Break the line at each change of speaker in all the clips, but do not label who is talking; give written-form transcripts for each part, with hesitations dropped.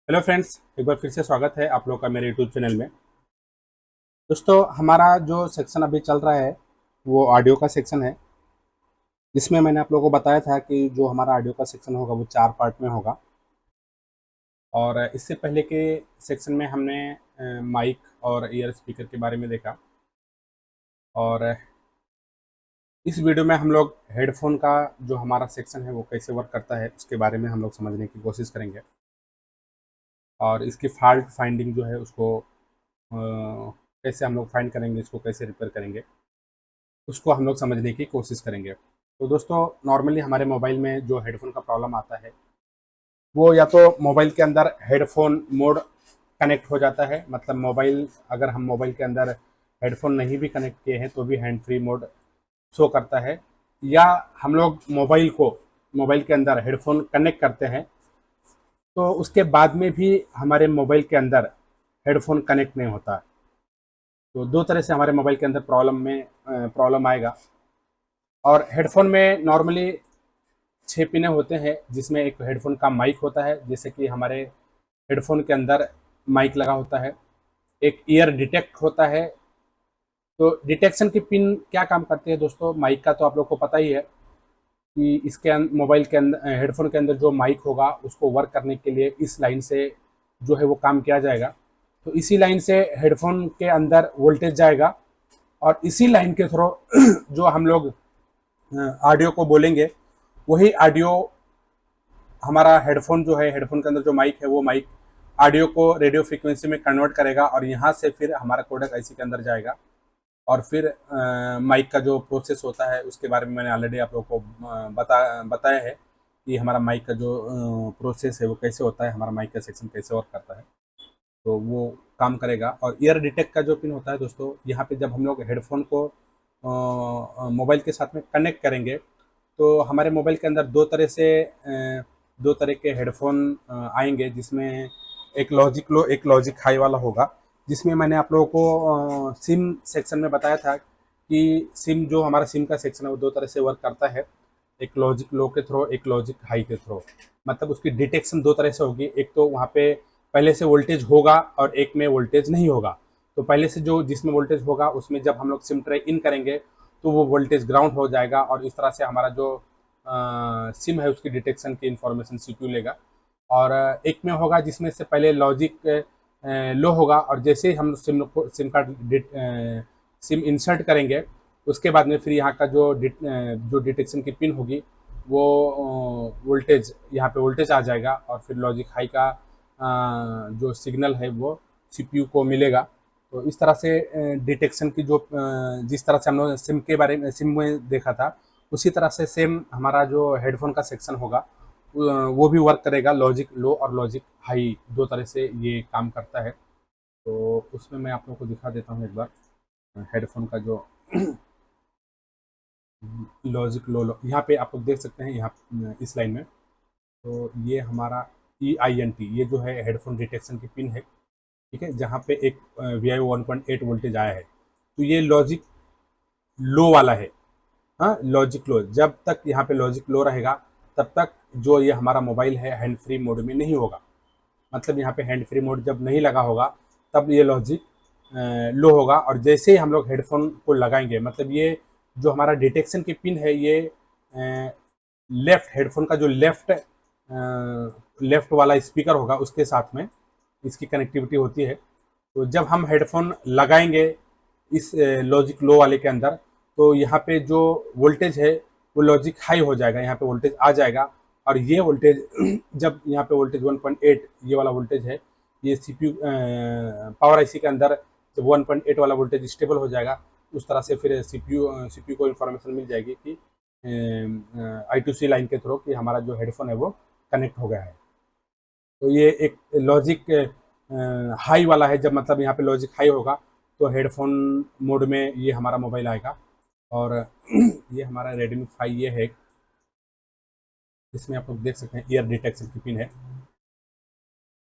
Hello friends, एक बार फिर से स्वागत है आप लोग का मेरे यूट्यूब चैनल में। दोस्तों, हमारा जो सेक्शन अभी चल रहा है वो ऑडियो का सेक्शन है, जिसमें मैंने आप लोगों को बताया था कि जो हमारा ऑडियो का सेक्शन होगा वो 4 पार्ट में होगा। और इससे पहले के सेक्शन में हमने माइक और ईयर स्पीकर के बारे में देखा। और इस वीडियो में हम लोग हेडफोन का जो हमारा सेक्शन है वो कैसे वर्क करता है उसके बारे में हम लोग समझने की कोशिश करेंगे। और इसकी फॉल्ट फाइंडिंग जो है उसको कैसे हम लोग फाइंड करेंगे, इसको कैसे रिपेयर करेंगे, उसको हम लोग समझने की कोशिश करेंगे। तो दोस्तों, नॉर्मली हमारे मोबाइल में जो हेडफोन का प्रॉब्लम आता है वो या तो मोबाइल के अंदर हेडफोन मोड कनेक्ट हो जाता है, मतलब मोबाइल अगर हम मोबाइल के अंदर हेडफोन नहीं भी कनेक्ट किए हैं तो भी हैंड फ्री मोड शो करता है। या हम लोग मोबाइल के अंदर हेडफोन कनेक्ट करते हैं तो उसके बाद में भी हमारे मोबाइल के अंदर हेडफोन कनेक्ट नहीं होता। तो दो तरह से हमारे मोबाइल के अंदर प्रॉब्लम आएगा। और हेडफोन में नॉर्मली 6 पिने होते हैं, जिसमें एक हेडफोन का माइक होता है, जैसे कि हमारे हेडफोन के अंदर माइक लगा होता है। एक ईयर डिटेक्ट होता है। तो डिटेक्शन की पिन क्या काम करती है दोस्तों, माइक का तो आप लोग को पता ही है कि मोबाइल के अंदर हेडफोन के अंदर जो माइक होगा उसको वर्क करने के लिए इस लाइन से जो है वो काम किया जाएगा। तो इसी लाइन से हेडफोन के अंदर वोल्टेज जाएगा और इसी लाइन के थ्रू जो हम लोग ऑडियो को बोलेंगे, वही ऑडियो हमारा हेडफोन जो है, हेडफोन के अंदर जो माइक है वो माइक ऑडियो को रेडियो फ्रीक्वेंसी में कन्वर्ट करेगा और यहाँ से फिर हमारा कोडेक आईसी के अंदर जाएगा। और फिर माइक का जो प्रोसेस होता है उसके बारे में मैंने ऑलरेडी आप लोगों को बताया है कि हमारा माइक का जो प्रोसेस है वो कैसे होता है, हमारा माइक का सेक्शन कैसे वर्क करता है। तो वो काम करेगा। और ईयर डिटेक्ट का जो पिन होता है दोस्तों, यहाँ पे जब हम लोग हेडफोन को मोबाइल के साथ में कनेक्ट करेंगे तो हमारे मोबाइल के अंदर दो तरह के हेडफोन आएंगे, जिसमें एक लॉजिक लो एक लॉजिक हाई वाला होगा। जिसमें मैंने आप लोगों को सिम सेक्शन में बताया था कि जो हमारा सिम का सेक्शन है वो दो तरह से वर्क करता है, एक लॉजिक लो के थ्रू, एक लॉजिक हाई के थ्रू। मतलब उसकी डिटेक्शन दो तरह से होगी, एक तो वहाँ पे पहले से वोल्टेज होगा और एक में वोल्टेज नहीं होगा। तो पहले से जो जिसमें वोल्टेज होगा उसमें जब हम लोग सिम ट्रे इन करेंगे तो वो वोल्टेज ग्राउंड हो जाएगा और इस तरह से हमारा जो सिम है उसकी डिटेक्शन की इंफॉर्मेशन सीपीयू लेगा। और एक में होगा जिसमें से पहले लॉजिक लो होगा और जैसे ही हम सिम इंसर्ट करेंगे उसके बाद में फिर यहाँ का जो डिटेक्शन की पिन होगी वो वोल्टेज, यहाँ पे वोल्टेज आ जाएगा और फिर लॉजिक हाई का जो सिग्नल है वो सीपीयू को मिलेगा। तो इस तरह से डिटेक्शन की जिस तरह से हम लोग सिम में देखा था, उसी तरह से सेम हमारा जो हेडफोन का सेक्शन होगा वो भी वर्क करेगा। लॉजिक लो और लॉजिक हाई दो तरह से ये काम करता है। तो उसमें मैं आप लोगों को दिखा देता हूँ एक बार हेडफोन का जो लॉजिक लो यहाँ पे आप लोग देख सकते हैं, यहाँ इस लाइन में। तो ये हमारा EINT, ये जो है हेडफोन डिटेक्शन की पिन है, ठीक है, जहाँ पे एक VIO 1.8 वोल्टेज आया है। तो ये लॉजिक लो वाला है। हाँ, लॉजिक लो, जब तक यहाँ पे लॉजिक लो रहेगा तब तक जो ये हमारा मोबाइल है हैंड फ्री मोड में नहीं होगा। मतलब यहाँ पे हैंड फ्री मोड जब नहीं लगा होगा तब ये लॉजिक लो होगा। और जैसे ही हम लोग हेडफोन को लगाएंगे, मतलब ये जो हमारा डिटेक्शन की पिन है ये लेफ्ट हेडफोन का जो लेफ्ट वाला स्पीकर होगा उसके साथ में इसकी कनेक्टिविटी होती है। तो जब हम हेडफोन लगाएंगे इस लॉजिक लो वाले के अंदर, तो यहाँ पे जो वोल्टेज है वो लॉजिक हाई हो जाएगा, यहाँ पे वोल्टेज आ जाएगा। और ये वोल्टेज जब यहाँ पे वोल्टेज 1.8 ये वाला वोल्टेज है, ये सीपीयू पावर आईसी के अंदर जब 1.8 वाला वोल्टेज स्टेबल हो जाएगा, उस तरह से फिर सीपीयू को इन्फॉर्मेशन मिल जाएगी कि I2C लाइन के थ्रू कि हमारा जो हेडफोन है वो कनेक्ट हो गया है। तो ये एक लॉजिक हाई वाला है, जब मतलब यहाँ पे लॉजिक हाई होगा तो हेडफोन मोड में ये हमारा मोबाइल आएगा। और ये हमारा Redmi 5 ये है, इसमें आप लोग देख सकते हैं ईयर डिटेक्शन की पिन है।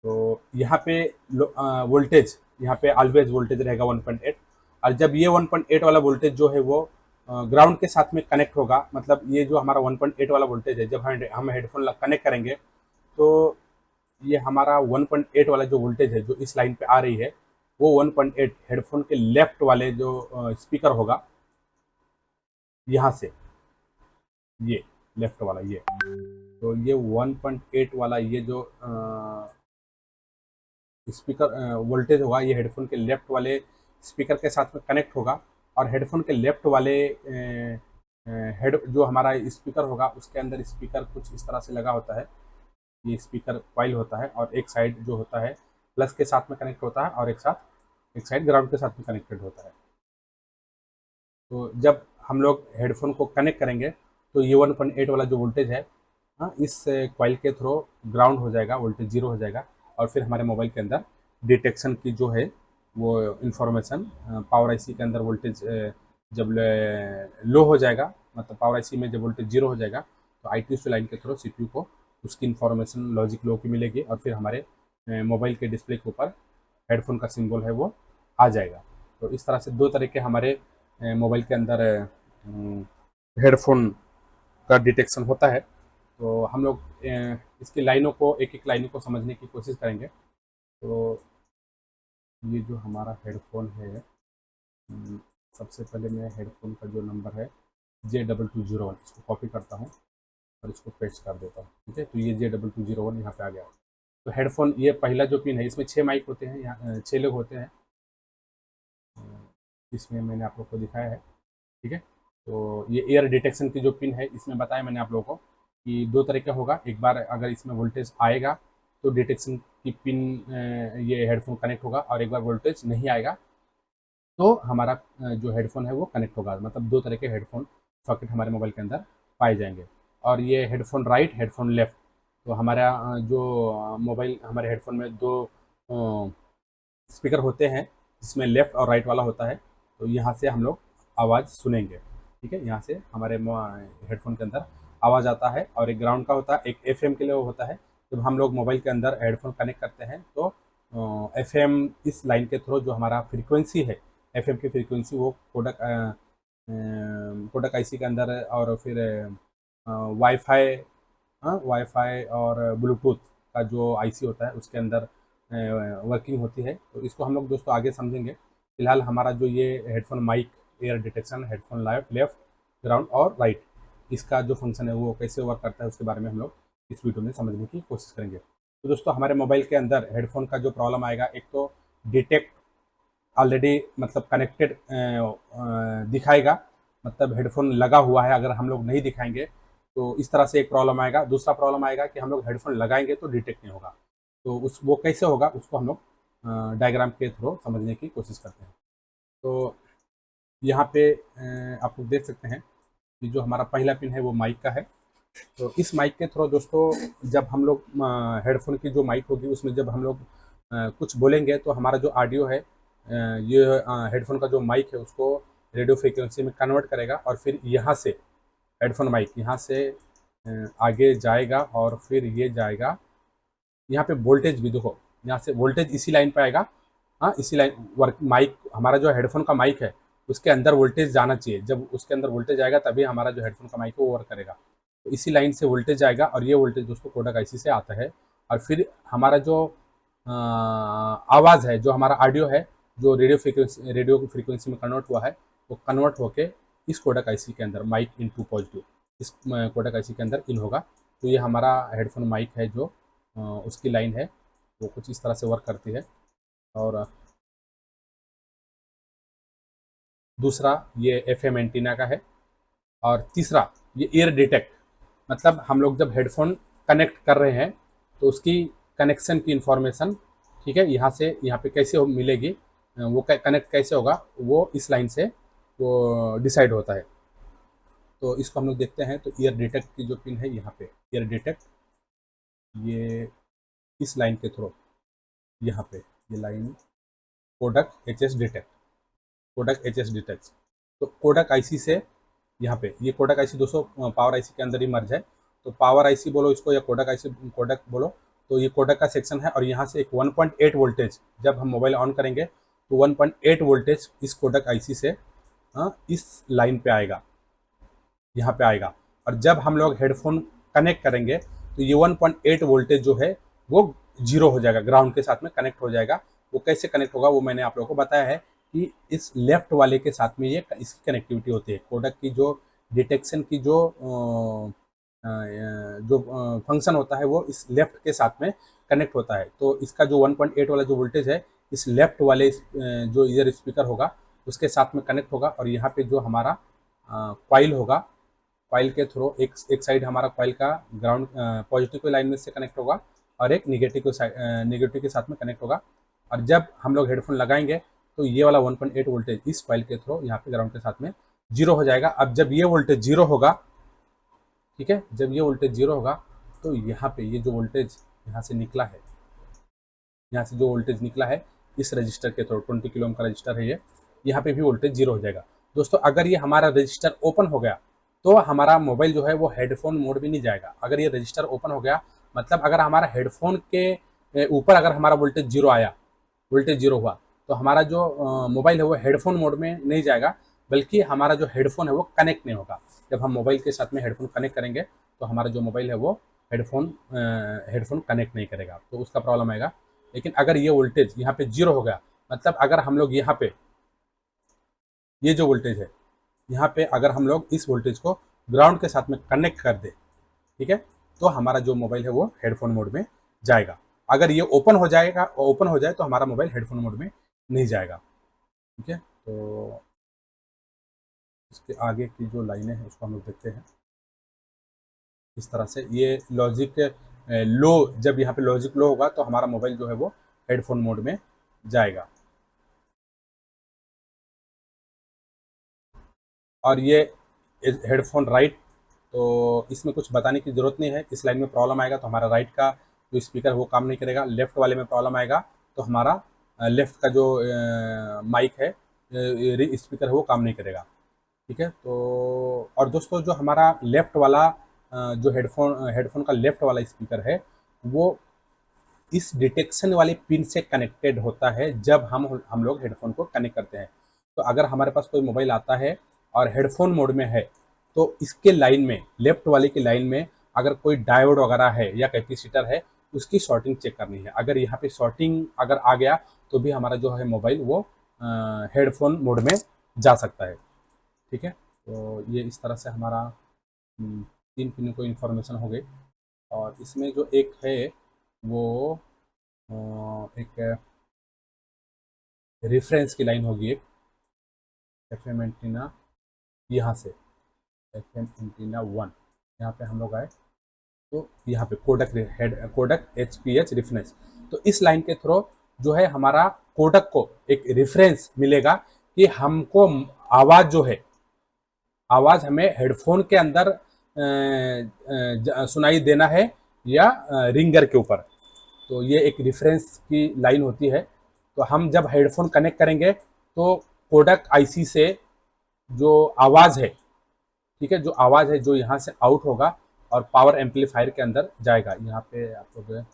तो यहाँ पे वोल्टेज, यहाँ पे ऑलवेज वोल्टेज रहेगा 1.8। और जब ये 1.8 वाला वोल्टेज जो है वो ग्राउंड के साथ में कनेक्ट होगा, मतलब ये जो हमारा 1.8 वाला वोल्टेज है जब हम हेडफोन कनेक्ट करेंगे तो ये हमारा 1.8 वाला जो वोल्टेज है जो इस लाइन पे आ रही है, वो 1.8 हेडफोन के लेफ्ट वाले जो स्पीकर होगा यहाँ से, ये लेफ्ट वाला ये, तो ये 1.8 वाला ये जो स्पीकर वोल्टेज होगा, ये हेडफोन के लेफ्ट वाले स्पीकर के साथ में कनेक्ट होगा। और हेडफोन के लेफ्ट वाले हेड जो हमारा स्पीकर होगा उसके अंदर स्पीकर कुछ इस तरह से लगा होता है, ये स्पीकर कॉइल होता है, और एक साइड जो होता है प्लस के साथ में कनेक्ट होता है, और एक साइड ग्राउंड के साथ में कनेक्टेड होता है। तो जब हम लोग हेडफोन को कनेक्ट करेंगे तो ये 1.8 वाला जो वोल्टेज है, हाँ, इस कॉइल के थ्रू ग्राउंड हो जाएगा, वोल्टेज जीरो हो जाएगा, और फिर हमारे मोबाइल के अंदर डिटेक्शन की जो है वो इंफॉर्मेशन पावर आईसी के अंदर वोल्टेज जब लो हो जाएगा, मतलब पावर आईसी में जब वोल्टेज जीरो हो जाएगा, तो I2C लाइन के थ्रू सीपीयू को उसकी इंफॉर्मेशन लॉजिक लो की मिलेगी, और फिर हमारे मोबाइल के डिस्प्ले के ऊपर हेडफोन का सिंबल है वो आ जाएगा। तो इस तरह से दो तरह के हमारे मोबाइल के अंदर हेडफोन का डिटेक्शन होता है। तो हम लोग इसकी लाइनों को एक एक लाइनों को समझने की कोशिश करेंगे। तो ये जो हमारा हेडफोन है, सबसे पहले मैं हेडफोन का जो नंबर है J2201, इसको कॉपी करता हूँ और इसको पेस्ट कर देता हूँ। ठीक है, तो ये J2201 यहाँ पे आ गया। तो हेडफोन ये पहला जो पिन है, इसमें 6 माइक होते हैं, यहाँ 6 लोग होते हैं, इसमें मैंने आप लोग को दिखाया है। ठीक है, तो ये एयर डिटेक्शन की जो पिन है, इसमें बताया मैंने आप लोगों को कि दो तरह का होगा। एक बार अगर इसमें वोल्टेज आएगा तो डिटेक्शन की पिन ये हेडफोन कनेक्ट होगा, और एक बार वोल्टेज नहीं आएगा तो हमारा जो हेडफोन है वो कनेक्ट होगा। मतलब दो तरह के हेडफोन सॉकेट हमारे मोबाइल के अंदर पाए जाएंगे। और ये हेडफोन राइट, हेडफोन लेफ्ट, तो हमारा जो मोबाइल हमारे हेडफोन में दो स्पीकर होते हैं, जिसमें लेफ्ट और राइट वाला होता है। तो यहाँ से हम लोग आवाज़ सुनेंगे। ठीक है, यहाँ से हमारे हेडफोन के अंदर आवाज़ आता है, और एक ग्राउंड का होता है, एक एफएम के लिए वो होता है। जब हम लोग मोबाइल के अंदर हेडफोन कनेक्ट करते हैं तो एफएम इस लाइन के थ्रू जो हमारा फ्रीक्वेंसी है, एफएम की फ्रीक्वेंसी वो कोडक कोडक आईसी के अंदर, और फिर वाईफाई, हाँ, वाईफाई और ब्लूटूथ का जो आईसी होता है उसके अंदर वर्किंग होती है। तो इसको हम लोग दोस्तों आगे समझेंगे। फिलहाल हमारा जो ये headphone mic air detection, headphone left, ground और राइट, इसका जो फंक्शन है वो कैसे वर्क करता है उसके बारे में हम लोग इस वीडियो में समझने की कोशिश करेंगे। तो दोस्तों हमारे मोबाइल के अंदर हेडफोन का जो प्रॉब्लम आएगा, एक तो डिटेक्ट ऑलरेडी मतलब कनेक्टेड दिखाएगा, मतलब हेडफोन लगा हुआ है, अगर हम लोग नहीं दिखाएंगे तो इस तरह से एक प्रॉब्लम आएगा। दूसरा प्रॉब्लम आएगा कि हम लोग हेडफोन लगाएंगे तो डिटेक्ट नहीं होगा। तो उस वो कैसे होगा उसको हम लोग डायग्राम के थ्रू समझने की कोशिश करते हैं। तो यहाँ पे आप लोग देख सकते हैं कि जो हमारा पहला पिन है वो माइक का है। तो इस माइक के थ्रू दोस्तों जब हम लोग हेडफोन की जो माइक होगी उसमें जब हम लोग कुछ बोलेंगे तो हमारा जो ऑडियो है ये हेडफोन का जो माइक है उसको रेडियो फ्रिक्वेंसी में कन्वर्ट करेगा, और फिर यहाँ से हेडफोन माइक यहाँ से आगे जाएगा, और फिर ये जाएगा यहाँ पे वोल्टेज भी देखो, यहाँ से वोल्टेज इसी लाइन पे आएगा। हाँ, इसी लाइन वर्क माइक, हमारा जो हेडफोन का माइक है उसके अंदर वोल्टेज जाना चाहिए। जब उसके अंदर वोल्टेज आएगा तभी हमारा जो हेडफोन का माइक है वो वर्क करेगा। तो इसी लाइन से वोल्टेज आएगा, और ये वोल्टेज दोस्तों कोडक आईसी से आता है। और फिर हमारा जो आवाज़ है, जो हमारा ऑडियो है, जो रेडियो की फ्रीक्वेंसी में कन्वर्ट हुआ है, वो कन्वर्ट होके इस कोडक आईसी के अंदर माइक इनटू पॉजिटिव, इस कोडक आईसी के अंदर इन होगा। तो ये हमारा हेडफोन माइक है जो उसकी लाइन है वो कुछ इस तरह से वर्क करती है। और दूसरा ये एफएम एंटीना का है। और तीसरा ये ईयर डिटेक्ट, मतलब हम लोग जब हेडफोन कनेक्ट कर रहे हैं तो उसकी कनेक्शन की इंफॉर्मेशन, ठीक है, यहाँ से यहाँ पे कैसे मिलेगी, वो कनेक्ट कैसे होगा वो इस लाइन से वो डिसाइड होता है। तो इसको हम लोग देखते हैं। तो ईयर डिटेक्ट की जो पिन है यहाँ पे ईयर डिटेक्ट, ये इस लाइन के थ्रू यहाँ पे ये line Kodak H S detect, Kodak H S detect. तो कोडक आईसी से यहाँ पे ये कोडक आईसी दोस्तों पावर आईसी के अंदर ही मर्ज है। तो पावर आईसी बोलो इसको या कोडक आईसी कोडक बोलो, तो ये कोडक का सेक्शन है। और यहाँ से एक 1.8 वोल्टेज जब हम मोबाइल ऑन करेंगे तो 1.8 वोल्टेज इस कोडक आईसी से इस लाइन पे आएगा, यहाँ पे आएगा। और जब हम लोग हेडफोन कनेक्ट करेंगे तो ये 1.8 वोल्टेज जो है वो जीरो हो जाएगा, ग्राउंड के साथ में कनेक्ट हो जाएगा। वो कैसे कनेक्ट होगा वो मैंने आप लोगों को बताया है कि इस लेफ्ट वाले के साथ में ये इसकी कनेक्टिविटी होती है। कोडक की जो डिटेक्शन की जो फंक्शन होता है वो इस लेफ्ट के साथ में कनेक्ट होता है। तो इसका जो 1.8 वाला जो वोल्टेज है इस लेफ्ट वाले जो ईयर स्पीकर होगा उसके साथ में कनेक्ट होगा, और यहाँ पे जो हमारा कॉइल होगा, कॉइल के थ्रू एक साइड हमारा कॉइल का ग्राउंड पॉजिटिव के लाइन में से कनेक्ट होगा और एक नेगेटिव के साथ में कनेक्ट होगा। और जब हम लोग हेडफोन लगाएंगे तो ये वाला 1.8 वोल्टेज इस कॉइल के थ्रू यहाँ पे ग्राउंड के साथ में जीरो हो जाएगा। अब जब ये वोल्टेज जीरो होगा, ठीक है, जब ये वोल्टेज जीरो होगा तो यहाँ पे ये जो वोल्टेज यहाँ से निकला है, यहाँ से जो वोल्टेज निकला है इस रजिस्टर के थ्रू 20 किलो ओम का रजिस्टर है ये, यहाँ पे भी वोल्टेज जीरो हो जाएगा। दोस्तों अगर ये हमारा रजिस्टर ओपन हो गया तो हमारा मोबाइल जो है वो हेडफोन मोड में नहीं जाएगा। अगर ये रजिस्टर ओपन हो गया मतलब अगर हमारा हेडफोन के ऊपर अगर हमारा वोल्टेज जीरो आया, वोल्टेज जीरो हुआ, तो हमारा जो मोबाइल है वो हेडफोन मोड में नहीं जाएगा, बल्कि हमारा जो हेडफोन है वो कनेक्ट नहीं होगा। जब हम मोबाइल के साथ में हेडफोन कनेक्ट करेंगे तो हमारा जो मोबाइल है वो हेडफोन कनेक्ट नहीं करेगा, तो उसका प्रॉब्लम आएगा। लेकिन अगर ये वोल्टेज यहाँ पे जीरो हो गया, मतलब अगर हम लोग यहाँ पे ये जो वोल्टेज है यहाँ पे अगर हम लोग इस वोल्टेज को ग्राउंड के साथ में कनेक्ट कर दे, ठीक है, तो हमारा जो मोबाइल है वो हेडफोन मोड में जाएगा। अगर ये ओपन हो जाए तो हमारा मोबाइल हेडफोन मोड में नहीं जाएगा। ठीक है, तो इसके आगे की जो लाइनें हैं उसको हम लोग देखते हैं। इस तरह से ये लॉजिक लो, जब यहाँ पे लॉजिक लो होगा तो हमारा मोबाइल जो है वो हेडफोन मोड में जाएगा। और ये हेडफोन राइट, तो इसमें कुछ बताने की ज़रूरत नहीं है। इस लाइन में प्रॉब्लम आएगा तो हमारा राइट का जो स्पीकर वो काम नहीं करेगा। लेफ्ट वाले में प्रॉब्लम आएगा तो हमारा लेफ्ट का जो माइक है स्पीकर है वो काम नहीं करेगा। ठीक है, तो और दोस्तों जो हमारा लेफ्ट वाला जो हेडफोन का लेफ्ट वाला स्पीकर है वो इस डिटेक्शन वाले पिन से कनेक्टेड होता है जब हम लोग हेडफोन को कनेक्ट करते हैं। तो अगर हमारे पास कोई मोबाइल आता है और हेडफोन मोड में है तो इसके लाइन में, लेफ्ट वाले की लाइन में अगर कोई डायोड वगैरह है या कैपेसिटर है उसकी शॉर्टिंग चेक करनी है। अगर यहाँ पे शॉर्टिंग अगर आ गया तो भी हमारा जो है मोबाइल वो हेडफोन मोड में जा सकता है। ठीक है, तो ये इस तरह से हमारा 3 पिन को इन्फॉर्मेशन हो गई। और इसमें जो एक है वो एक रेफरेंस की लाइन होगी, एक FM एंटीना यहाँ से FM एंटीना 1 यहाँ पे हम लोग आए तो यहाँ पे कोडक HPH रेफरेंस। तो इस लाइन के थ्रू जो है हमारा कोडक को एक रेफरेंस मिलेगा कि हमको आवाज़ जो है, आवाज़ हमें हेडफोन के अंदर सुनाई देना है या रिंगर के ऊपर। तो ये एक रेफरेंस की लाइन होती है। तो हम जब हेडफोन कनेक्ट करेंगे तो कोडक आईसी से जो आवाज़ है, ठीक है, जो आवाज़ है जो यहाँ से आउट होगा और पावर एम्पलीफायर के अंदर जाएगा। यहाँ पे आप लोग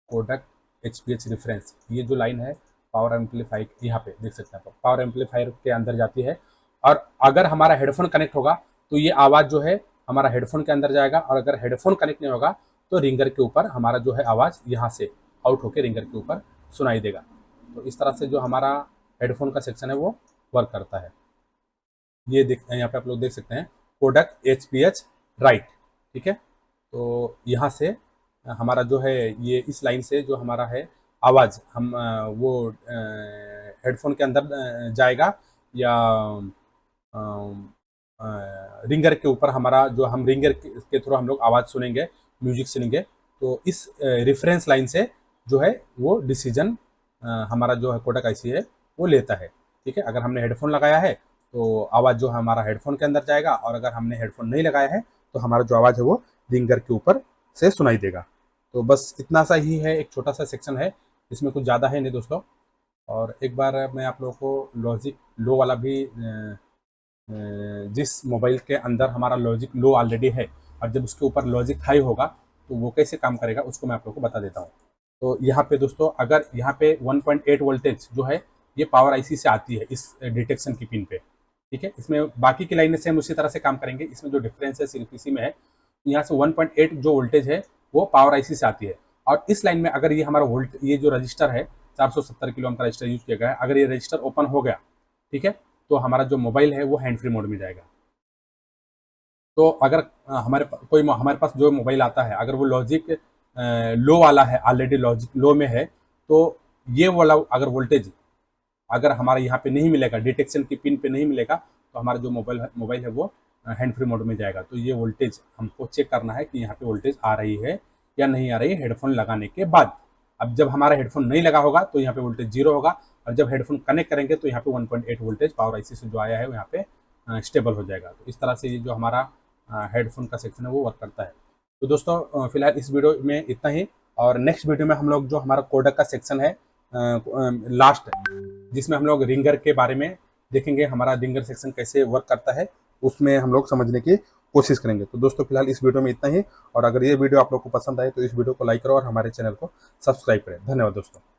कोडक HPH रेफरेंस, ये जो लाइन है पावर एम्पलीफायर यहाँ पे देख सकते हैं, पावर एम्पलीफायर के अंदर जाती है। और अगर हमारा हेडफोन कनेक्ट होगा तो ये आवाज़ जो है हमारा हेडफोन के अंदर जाएगा, और अगर हेडफोन कनेक्ट नहीं होगा तो रिंगर के ऊपर हमारा जो है आवाज़ यहाँ से आउट होकर रिंगर के ऊपर सुनाई देगा। तो इस तरह से जो हमारा हेडफोन का सेक्शन है वो वर्क करता है। ये यहाँ पे आप लोग देख सकते हैं कोडक HPH राइट। ठीक है, तो यहाँ से हमारा जो है ये इस लाइन से जो हमारा है आवाज़ हम वो हेडफोन के अंदर जाएगा या रिंगर के ऊपर हमारा जो हम रिंगर के थ्रू हम लोग आवाज़ सुनेंगे, म्यूजिक सुनेंगे। तो इस रेफरेंस लाइन से जो है वो डिसीजन हमारा जो है कोडक आईसी है वो लेता है। ठीक है, अगर हमने हेडफोन लगाया है तो आवाज़ जो हमारा हेडफोन के अंदर जाएगा, और अगर हमने हेडफोन नहीं लगाया है तो हमारा जो आवाज़ है वो रिंगर के ऊपर से सुनाई देगा। तो बस इतना सा ही है, एक छोटा सा सेक्शन है, इसमें कुछ ज़्यादा है नहीं दोस्तों। और एक बार मैं आप लोगों को लॉजिक लो वाला भी जिस मोबाइल के अंदर हमारा लॉजिक लो ऑलरेडी है और जब उसके ऊपर लॉजिक हाई होगा तो वो कैसे काम करेगा उसको मैं आप लोगों को बता देता हूँ। तो यहाँ पे दोस्तों अगर यहाँ पे 1.8 वोल्टेज जो है ये पावर आईसी से आती है इस डिटेक्शन की पिन पे। ठीक है, इसमें बाकी की लाइनें सेम उसी तरह से काम करेंगे, इसमें जो डिफरेंस है सिर्फ इसी में है। यहाँ से 1.8 जो वोल्टेज है वो पावर आईसी से आती है। और इस लाइन में अगर ये हमारा वोल्ट ये जो रजिस्टर है 470 किलो ओम का रजिस्टर यूज किया गया है, अगर ये रजिस्टर ओपन हो गया, ठीक है, तो हमारा जो मोबाइल है वो हैंड फ्री मोड में जाएगा। तो अगर हमारे पास जो मोबाइल आता है अगर वो लॉजिक लो वाला है, ऑलरेडी लॉजिक लो में है, तो ये वाला अगर वोल्टेज अगर हमारा यहाँ पे नहीं मिलेगा, डिटेक्शन की पिन पे नहीं मिलेगा, तो हमारा जो मोबाइल है वो हैंड फ्री मोड में जाएगा। तो ये वोल्टेज हमको चेक करना है कि यहाँ पे वोल्टेज आ रही है या नहीं आ रही है हेडफोन लगाने के बाद। अब जब हमारा हेडफोन नहीं लगा होगा तो यहाँ पे वोल्टेज 0 होगा, और जब हेडफोन कनेक्ट करेंगे तो यहाँ पे 1.8 वोल्टेज पावर आईसी से जो आया है वो यहाँ पे स्टेबल हो जाएगा। तो इस तरह से ये जो हमारा हेडफोन का सेक्शन है वो वर्क करता है। तो दोस्तों फिलहाल इस वीडियो में इतना ही, और नेक्स्ट वीडियो में हम लोग जो हमारा कोडक का सेक्शन है लास्ट, जिसमें हम लोग रिंगर के बारे में देखेंगे, हमारा रिंगर सेक्शन कैसे वर्क करता है उसमें हम लोग समझने की कोशिश करेंगे। तो दोस्तों फिलहाल इस वीडियो में इतना ही, और अगर ये वीडियो आप लोग को पसंद आए तो इस वीडियो को लाइक करो और हमारे चैनल को सब्सक्राइब करें। धन्यवाद दोस्तों।